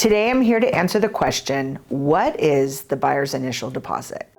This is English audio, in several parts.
Today I'm here to answer the question, what is the buyer's initial deposit?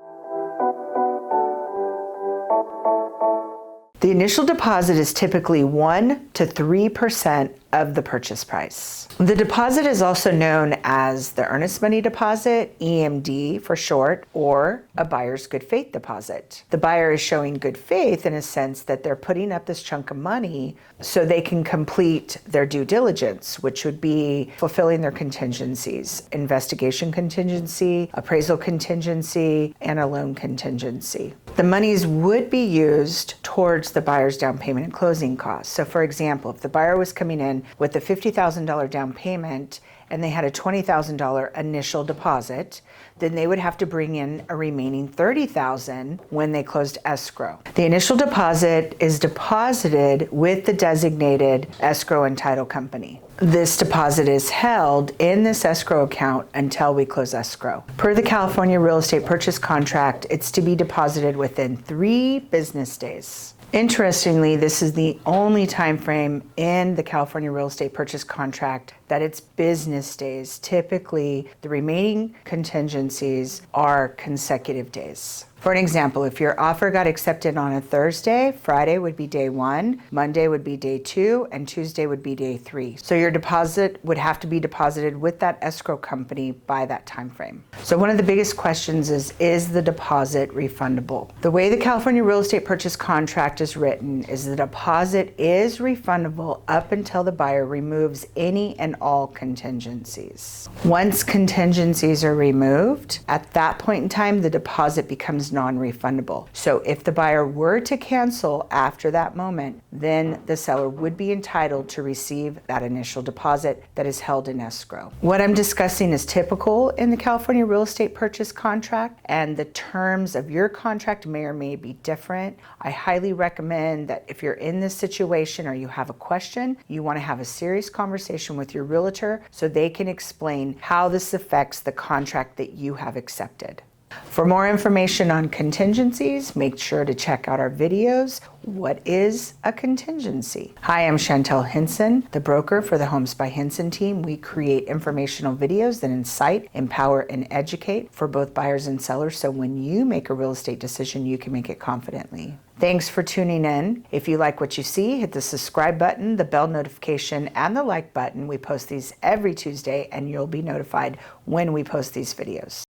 The initial deposit is typically 1 to 3% of the purchase price. The deposit is also known as the earnest money deposit, EMD for short, or a buyer's good faith deposit. The buyer is showing good faith in a sense that they're putting up this chunk of money so they can complete their due diligence, which would be fulfilling their contingencies, investigation contingency, appraisal contingency, and a loan contingency. The monies would be used towards the buyer's down payment and closing costs. So for example, if the buyer was coming in with a $50,000 down payment and they had a $20,000 initial deposit, then they would have to bring in a remaining $30,000 when they closed escrow. The initial deposit is deposited with the designated escrow and title company. This deposit is held in this escrow account until we close escrow. Per the California real estate purchase contract, it's to be deposited within 3 business days. Interestingly, this is the only time frame in the California real estate purchase contract that it's business days. Typically, the remaining contingencies are consecutive days. For an example, if your offer got accepted on a Thursday, Friday would be day 1, Monday would be day 2, and Tuesday would be day 3. So your deposit would have to be deposited with that escrow company by that time frame. So one of the biggest questions is the deposit refundable? The way the California real estate purchase contract is written is the deposit is refundable up until the buyer removes any and all contingencies. Once contingencies are removed, at that point in time, the deposit becomes non-refundable. So if the buyer were to cancel after that moment, then the seller would be entitled to receive that initial deposit that is held in escrow. What I'm discussing is typical in the California real estate purchase contract, and the terms of your contract may or may be different. I highly recommend that if you're in this situation or you have a question, you want to have a serious conversation with your realtor so they can explain how this affects the contract that you have accepted. For more information on contingencies, make sure to check out our videos. What is a contingency? Hi, I'm Chantel Henson, the broker for the Homes by Henson team. We create informational videos that incite, empower, and educate for both buyers and sellers, so when you make a real estate decision, you can make it confidently. Thanks for tuning in. If you like what you see, hit the subscribe button, the bell notification, and the like button. We post these every Tuesday, and you'll be notified when we post these videos.